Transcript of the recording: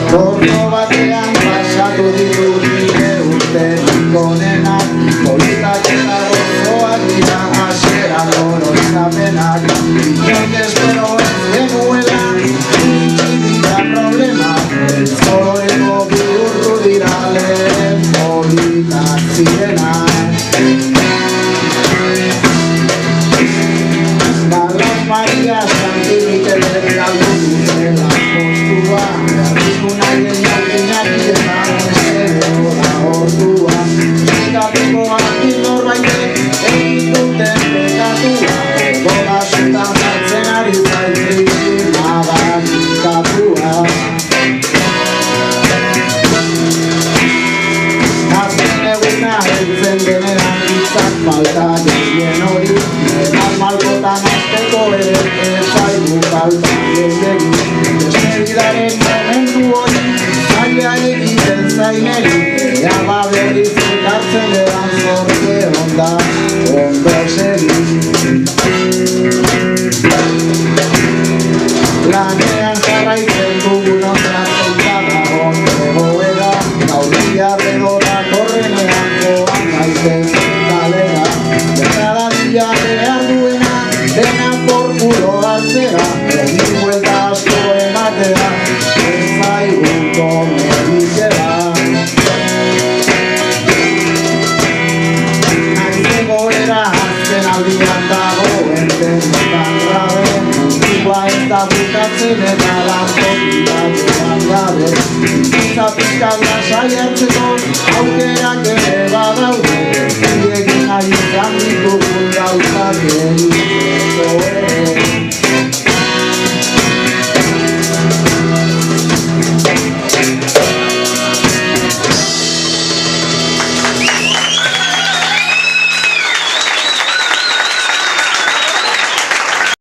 Porno batean pasatu ditut nire urterik onenak, politak eta gozoak dira hasieran oroitzapenak. Inork espero ez genuela iritsi dira problemak, zoreko bihurtu dira lehen politak zirenak. Carlos Maria Santirik ere galdu dutela postua, nahiren jautinak izan ezero da ordua. Zikatuko hati norbaitek egin duten pekatua, gogasutan jartzen ari zaitzik abakikatua. Azken eguna heltzen denean hitzak falta gehien hori, edan malkotan azteko ere ez zaigu falta gehiagin. Despedidaren momentu hori zaila egiten zaineri, ea berriz elkartzen edan zorte onda ondo segi. Lanean jarraitzen dugun onartzen dagoen egoera, gaudia redora korrenean joan gaitez kalera. Berdadadila behar duena, dena por culo hartzera, egin buelta asko ematea, ez zaigu komedikera. Naiz egoera azken aldian dagoen dentan grabe, antigua ez da bukatzen eta lantokiak eman gabe. Bizitza pixkat lasai hartzeko aukerak ere badaude, egin nahi izan ditugun gauzak egiteko ere.